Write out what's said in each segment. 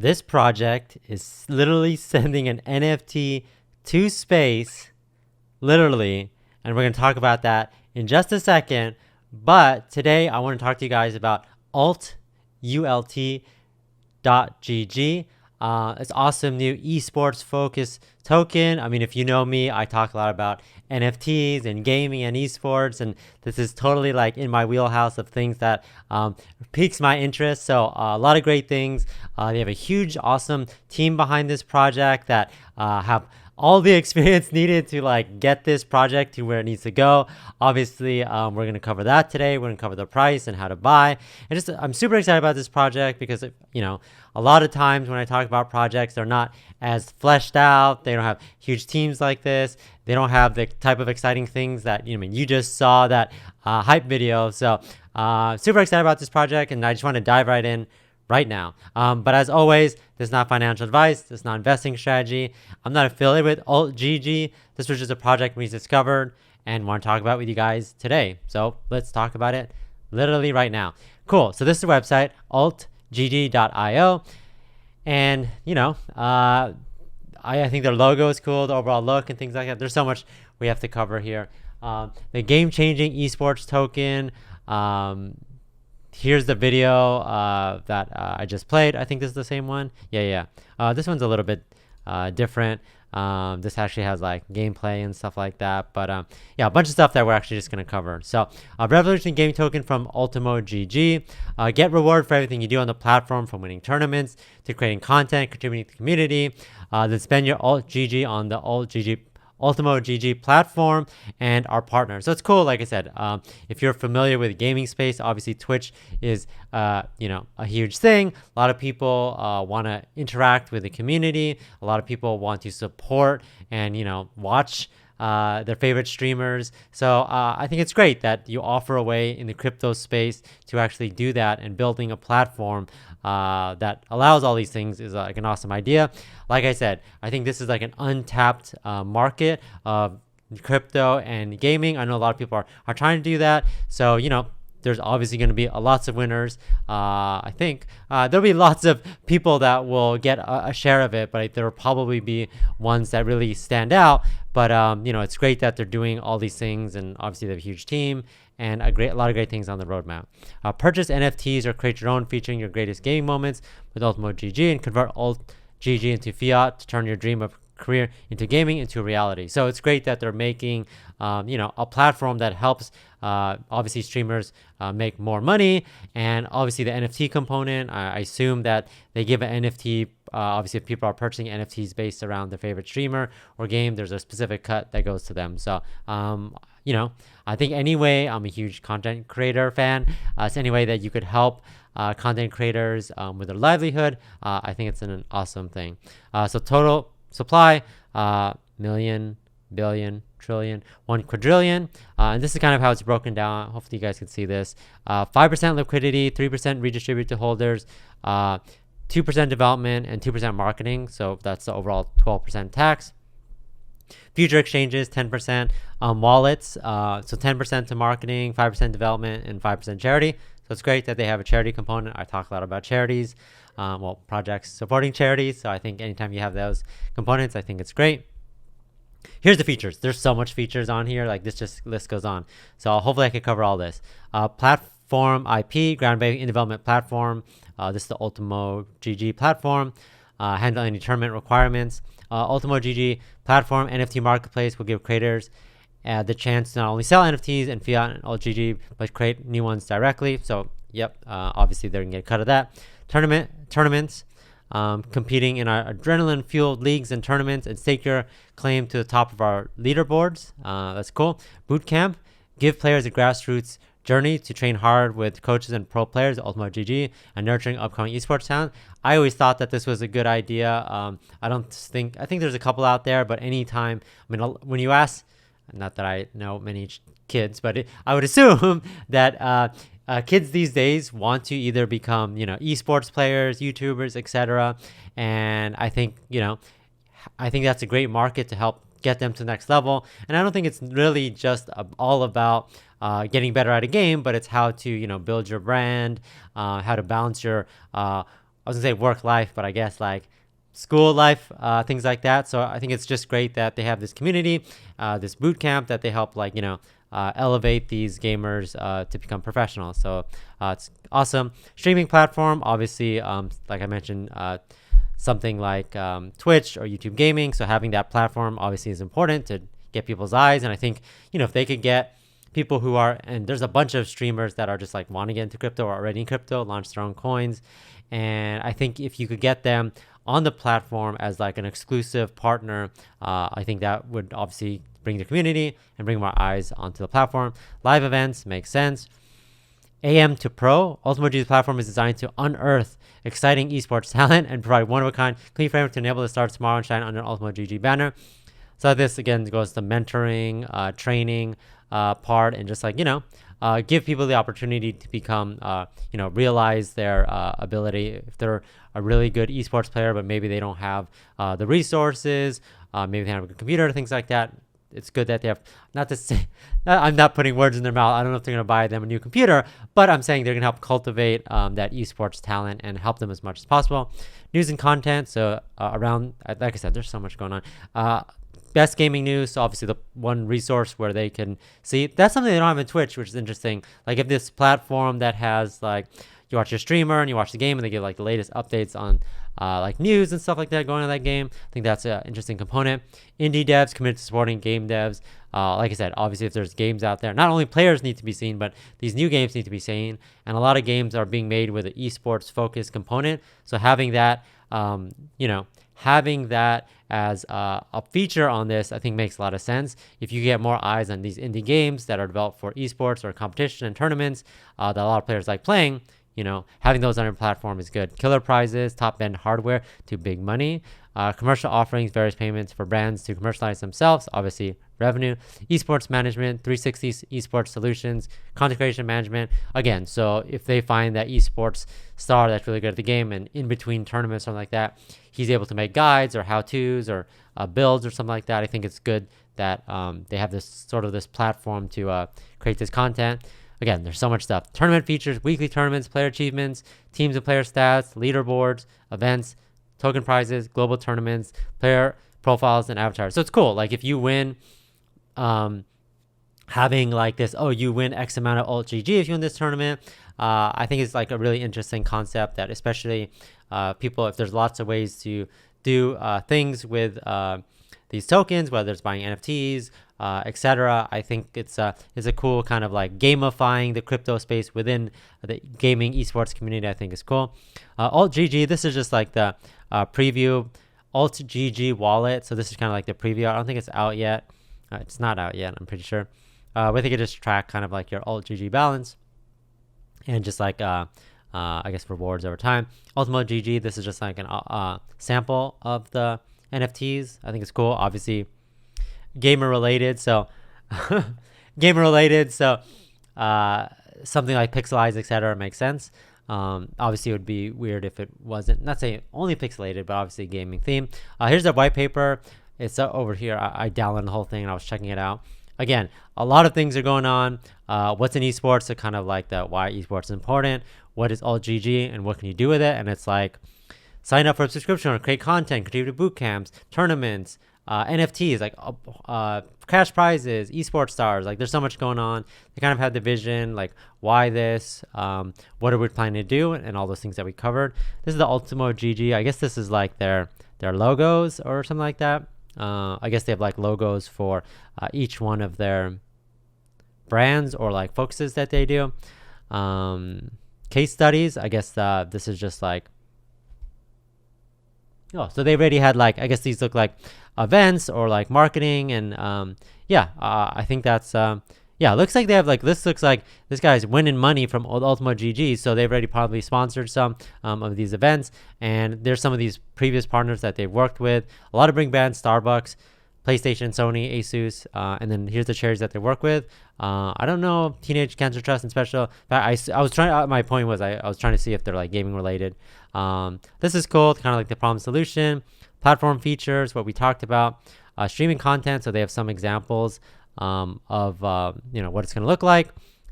this project is literally sending an NFT to space, literally, and we're going to talk about that in just a second. But today I want to talk to you guys about ULTGG. It's awesome new esports focused token. I mean, if you know me, I talk a lot about NFTs and gaming and esports, and this is totally like in my wheelhouse of things that piques my interest. So a lot of great things. They have a huge, awesome team behind this project that have all the experience needed to like get this project to where it needs to go. Obviously, we're going to cover that today. We're going to cover the price and how to buy. And just I'm super excited about this project because, you know, a lot of times when I talk about projects, they're not as fleshed out. They don't have huge teams like this. They don't have the type of exciting things that, you know, you just saw that hype video. So super excited about this project, and I just want to dive right in right now. But as always, this is not financial advice. This is not investing strategy. I'm not affiliated with ULTGG. This was just a project we discovered and want to talk about with you guys today. So let's talk about it literally right now. Cool. So this is the website, ultgg.io. And, you know, I think their logo is cool, the overall look and things like that. There's so much we have to cover here. The game-changing esports token. Here's the video that I just played. I think this is the same one. Yeah. This one's a little bit different. This actually has like gameplay and stuff like that. But yeah, a bunch of stuff that we're actually just going to cover. So revolution game token from ultimogg. Get reward for everything you do on the platform, from winning tournaments to creating content, contributing to the community. Then spend your ULTGG on the ultimogg platform and our partner. So it's cool. Like I said, if you're familiar with the gaming space, obviously Twitch is you know, a huge thing. A lot of people want to interact with the community. A lot of people want to support and, you know, watch their favorite streamers. So I think it's great that you offer a way in the crypto space to actually do that, and building a platform that allows all these things is like an awesome idea. Like I said, I think this is like an untapped market of crypto and gaming. I know a lot of people are trying to do that. So, you know, there's obviously going to be lots of winners. I think there'll be lots of people that will get a share of it, but there will probably be ones that really stand out. But you know, it's great that they're doing all these things, and obviously they have a huge team and a lot of great things on the roadmap. Purchase NFTs or create your own featuring your greatest gaming moments with ultimogg, and convert ULTGG into fiat to turn your dream of career into gaming into reality. So it's great that they're making you know, a platform that helps obviously streamers make more money. And obviously the NFT component, I assume that they give an NFT. Obviously if people are purchasing NFTs based around their favorite streamer or game, there's a specific cut that goes to them. So you know, I think anyway, I'm a huge content creator fan. So any way that you could help content creators with their livelihood, I think it's an awesome thing. So total supply, million, billion, trillion, 1 quadrillion. And this is kind of how it's broken down. Hopefully you guys can see this. 5% liquidity, 3% redistribute to holders, 2% development, and 2% marketing. So that's the overall 12% tax. Future exchanges, 10%. Wallets, so 10% to marketing, 5% development, and 5% charity. So it's great that they have a charity component. I talk a lot about charities, well, projects supporting charities. So I think anytime you have those components, I think it's great. Here's the features. There's so much features on here. Like this just list goes on. So hopefully I can cover all this. Platform IP, groundbreaking in development platform. This is the ultimogg platform. Handle any tournament requirements. ultimogg platform NFT marketplace will give creators the chance to not only sell NFTs and fiat and ULTGG, but create new ones directly. So yep, obviously they're gonna get a cut of that. Tournaments, competing in our adrenaline-fueled leagues and tournaments, and stake your claim to the top of our leaderboards. That's cool. Bootcamp, give players a grassroots journey to train hard with coaches and pro players, ultimogg, and nurturing upcoming esports talent. I always thought that this was a good idea. I think there's a couple out there, but anytime, I mean, when you ask, not that I know many kids, but I would assume that kids these days want to either become, you know, esports players, YouTubers, etc. And I think, you know, I think that's a great market to help get them to the next level. And I don't think it's really just all about getting better at a game, but it's how to, you know, build your brand, how to balance your I was gonna say work life, but I guess like school life, things like that. So I think it's just great that they have this community, this boot camp that they help like, elevate these gamers to become professional. So it's awesome. Streaming platform, obviously, like I mentioned, something like Twitch or YouTube gaming. So having that platform obviously is important to get people's eyes. And I think, if they could get people who are, and there's a bunch of streamers that are just like want to get into crypto or already in crypto, launch their own coins. And I think if you could get them on the platform as like an exclusive partner, I think that would obviously bring the community and bring more eyes onto the platform. Live events make sense. AM to Pro, ULTIMOGG's platform is designed to unearth exciting esports talent and provide one-of-a-kind clean framework to enable it to start tomorrow and shine under ULTIMOGG banner. So this again goes to mentoring, training part, and just like give people the opportunity to become, realize their ability. If they're a really good esports player, but maybe they don't have the resources, maybe they don't have a good computer, things like that. It's good that they have, not to say, I'm not putting words in their mouth. I don't know if they're going to buy them a new computer, but I'm saying they're going to help cultivate that esports talent and help them as much as possible. News and content. So around, like I said, there's so much going on. Best gaming news. So obviously the one resource where they can see, that's something they don't have in Twitch, which is interesting. Like if this platform that has like, you watch your streamer and you watch the game and they give like the latest updates on like news and stuff like that going on that game. I think that's an interesting component. Indie devs committed to supporting game devs. Like I said, obviously if there's games out there, not only players need to be seen, but these new games need to be seen. And a lot of games are being made with an esports focused component. So having that, having that as a feature on this, I think makes a lot of sense. If you get more eyes on these indie games that are developed for esports or competition and tournaments that a lot of players like playing, having those on your platform is good. Killer prizes, top end hardware to big money, commercial offerings, various payments for brands to commercialize themselves, obviously revenue, esports management, 360 esports solutions, content creation management. Again, so if they find that esports star that's really good at the game and in between tournaments, something like that, he's able to make guides or how-tos or builds or something like that. I think it's good that they have this platform to create this content. Again, there's so much stuff. Tournament features, weekly tournaments, player achievements, teams and player stats, leaderboards, events, token prizes, global tournaments, player profiles, and avatars. So it's cool. Like if you win, having like this, you win X amount of ULTGG if you win this tournament. I think it's like a really interesting concept that especially people, if there's lots of ways to do things with these tokens, whether it's buying NFTs, etc. I think it's a cool kind of like gamifying the crypto space within the gaming esports community. I think is cool. ULTGG, this is just like the preview. ULTGG wallet. So this is kind of like the preview. I don't think it's out yet. It's not out yet, I'm pretty sure. But they could just track kind of like your ULTGG balance and just like I guess rewards over time. ultimogg, this is just like an sample of the NFTs. I think it's cool. Obviously gamer related, so something like pixelized, etc. makes sense. Obviously it would be weird if it wasn't, not saying only pixelated, but obviously gaming theme. Here's the white paper. It's over here. I downloaded the whole thing and I was checking it out. Again, a lot of things are going on. What's in esports, so kind of like the why esports is important. What is ULTGG and what can you do with it? And it's like sign up for a subscription or create content, contribute to boot camps, tournaments, NFTs, like cash prizes, esports stars. Like there's so much going on. They kind of had the vision, like why this, what are we planning to do, and all those things that we covered. This is the ultimogg. I guess this is like their logos or something like that. I guess they have like logos for each one of their brands or like focuses that they do. Case studies, I guess this is just like, so they already had like, I guess these look like events or like marketing, and I think that's looks like they have like, this looks like this guy's winning money from ultimogg, so they've already probably sponsored some of these events, and there's some of these previous partners that they've worked with, a lot of big brands, Starbucks, PlayStation, Sony, Asus, and then here's the charities that they work with. I don't know, Teenage Cancer Trust and Special. I was trying. My point was I was trying to see if they're like gaming related. This is cool. Kind of like the problem solution, platform features, what we talked about, streaming content. So they have some examples of what it's going to look like.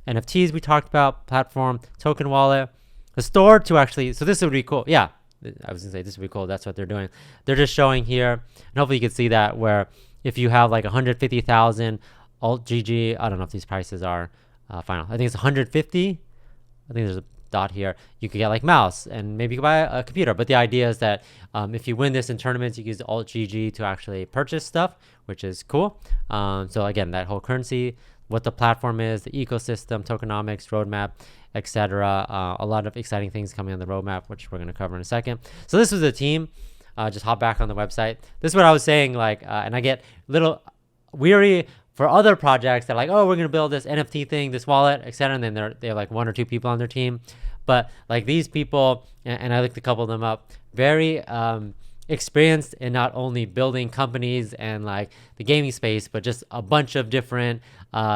NFTs we talked about, platform, token wallet, the store to actually. So this would be cool. Yeah, I was gonna say this would be cool. That's what they're doing. They're just showing here, and hopefully you can see that, where if you have like 150,000 ULTGG, I don't know if these prices are final. I think it's 150. I think there's a dot here. You could get like mouse, and maybe you could buy a computer. But the idea is that if you win this in tournaments, you can use ULTGG to actually purchase stuff, which is cool. So again, that whole currency, what the platform is, the ecosystem, tokenomics, roadmap, etc. A lot of exciting things coming on the roadmap, which we're going to cover in a second. So this was the team. Just hop back on the website. This is what I was saying, like, and I get a little weary for other projects that are like, oh, we're going to build this NFT thing, this wallet, etc. And then they have like 1 or 2 people on their team. But like these people, and I looked a couple of them up, very experienced in not only building companies and like the gaming space, but just a bunch of different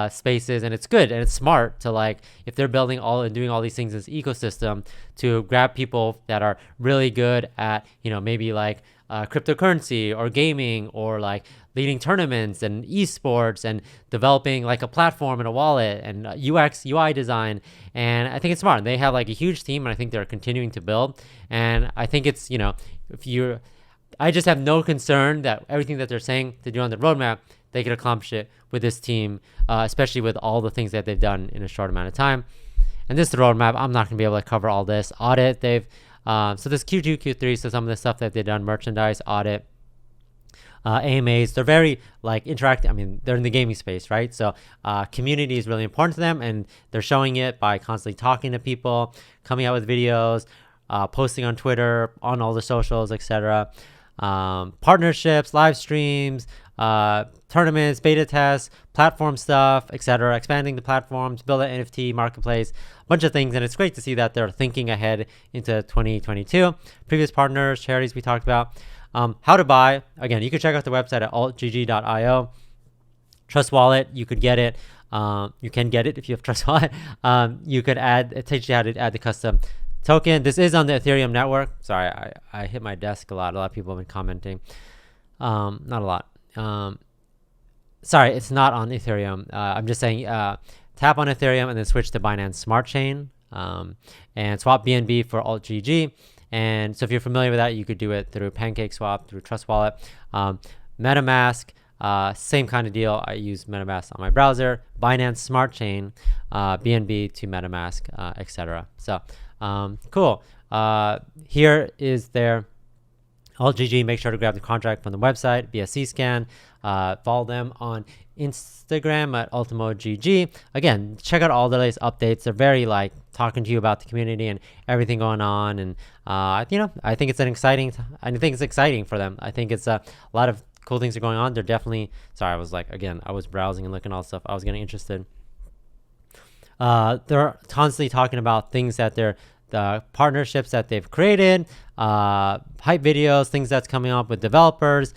spaces. And it's good and it's smart to, like, if they're building all and doing all these things in this ecosystem, to grab people that are really good at, you know, maybe like cryptocurrency or gaming, or like leading tournaments and esports and developing like a platform and a wallet and UX UI design. And I think it's smart. They have like a huge team, and I think they're continuing to build. And I think it's, you know, I just have no concern that everything that they're saying to do on the roadmap, they could accomplish it with this team, especially with all the things that they've done in a short amount of time. And this is the roadmap. I'm not going to be able to cover all this. Audit, so this Q2, Q3, so some of the stuff that they've done, merchandise, audit, AMAs, they're very like interactive. I mean, they're in the gaming space, right? So community is really important to them, and they're showing it by constantly talking to people, coming out with videos, posting on Twitter, on all the socials, etc. Partnerships, live streams, tournaments, beta tests, platform stuff, etc. Expanding the platforms, build an NFT marketplace, a bunch of things. And it's great to see that they're thinking ahead into 2022. Previous partners, charities we talked about. How to buy, again, you can check out the website at ultgg.io. Trust Wallet, you could get it. You can get it if you have Trust Wallet. You could it teaches you how to add the custom token. This is on the Ethereum network. Sorry, I hit my desk a lot. A lot of people have been commenting. Not a lot. Sorry, it's not on Ethereum. I'm just saying tap on Ethereum and then switch to Binance Smart Chain, and swap BNB for ULTGG. And so if you're familiar with that, you could do it through PancakeSwap, through Trust Wallet. MetaMask, same kind of deal. I use MetaMask on my browser. Binance Smart Chain, BNB to MetaMask, etc. So cool. Here is their ULTGG. Make sure to grab the contract from the website via CScan. Follow them on Instagram at ultimogg. Again, check out all the latest updates. They're very like talking to you about the community and everything going on. And you know, I think it's exciting for them. I think it's a lot of cool things are going on. They're definitely, sorry, I was browsing and looking at all stuff. I was getting interested. They're constantly talking about things that the partnerships that they've created, hype videos, things that's coming up with developers,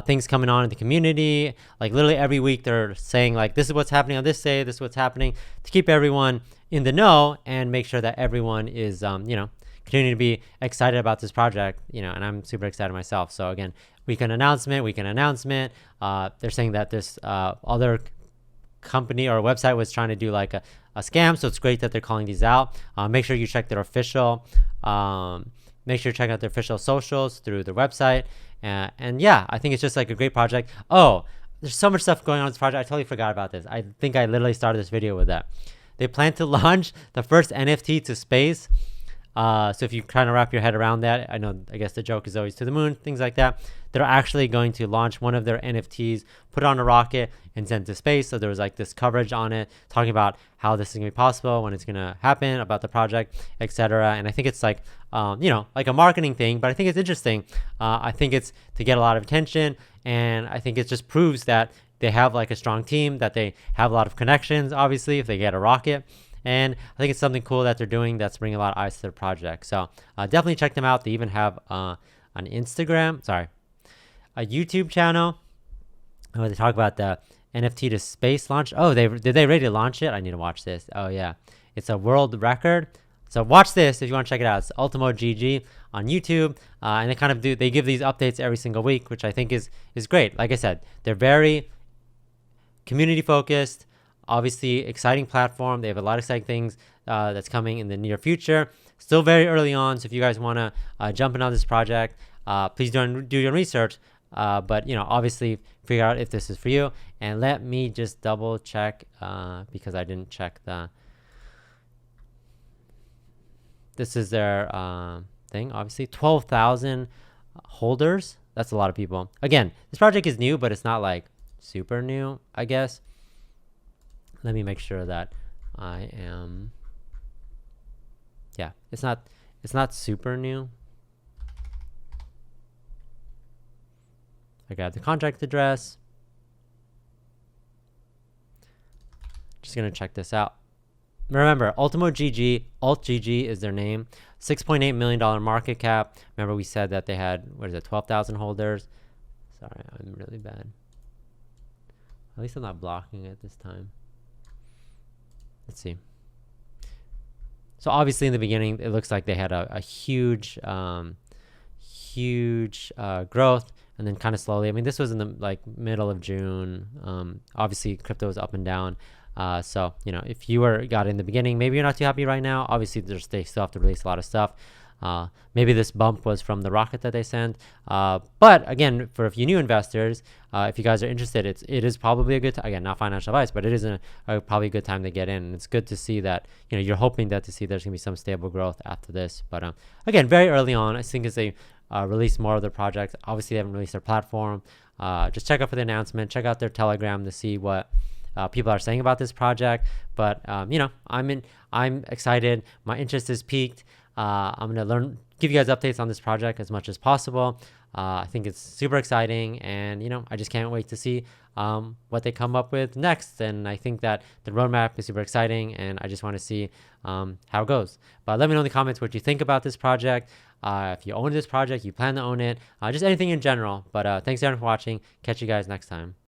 things coming on in the community. Like literally every week they're saying like, this is what's happening on this day, this is what's happening, to keep everyone in the know and make sure that everyone is, you know, continuing to be excited about this project, you know, and I'm super excited myself. So again, weekend announcement. They're saying that this other company or website was trying to do like a scam, so it's great that they're calling these out. Make sure you check their official socials through their website, and yeah, I think it's just like a great project. Oh, there's so much stuff going on in this project. I totally forgot about this. I think I literally started this video with that. They plan to launch the first NFT to space. So if you kind of wrap your head around that, I guess the joke is always to the moon, things like that. They're actually going to launch one of their NFTs, put it on a rocket and send to space. So there was like this coverage on it talking about how this is going to be possible, when it's going to happen, about the project, etc. And I think it's like, you know, like a marketing thing, but I think it's interesting. I think it's to get a lot of attention. And I think it just proves that they have like a strong team, that they have a lot of connections, obviously, if they get a rocket. And I think it's something cool that they're doing that's bringing a lot of eyes to their project. So definitely check them out. They even have a YouTube channel where they talk about the NFT to space launch. Oh, did they ready to launch it? I need to watch this. Oh yeah, it's a world record. So watch this if you want to check it out. It's ultimogg on YouTube, and they give these updates every single week, which I think is great. Like I said, they're very community focused. Obviously, exciting platform. They have a lot of exciting things that's coming in the near future. Still very early on, so if you guys want to jump in on this project, please do your research. But obviously figure out if this is for you. And let me just double check because I didn't check this is their thing. Obviously 12,000 holders. That's a lot of people. Again, this project is new, but it's not like super new, I guess. Let me make sure that I am, yeah, it's not super new. I got the contract address. Just gonna check this out. Remember, ultimo-GG, ULTGG is their name. $6.8 million market cap. Remember we said that they had, 12,000 holders. Sorry, I'm really bad. At least I'm not blocking it this time. Let's see. So obviously in the beginning, it looks like they had a huge growth, and then kind of slowly. I mean, this was in the middle of June. Obviously, crypto was up and down. So if you got in the beginning, maybe you're not too happy right now. Obviously, they still have to release a lot of stuff. Maybe this bump was from the rocket that they sent. But again, for a few new investors, if you guys are interested, it is probably a good time. Again, not financial advice, but it is probably a good time to get in. And it's good to see that you're hoping that there's gonna be some stable growth after this. But again, very early on, I think as they release more of their projects. Obviously, they haven't released their platform. Just check out for the announcement. Check out their Telegram to see what people are saying about this project. But I'm excited. My interest is peaked. I'm gonna give you guys updates on this project as much as possible. I think it's super exciting, and I just can't wait to see what they come up with next. And I think that the roadmap is super exciting, and I just want to see how it goes. But let me know in the comments what you think about this project. If you own this project, you plan to own it, just anything in general. But thanks everyone for watching. Catch you guys next time.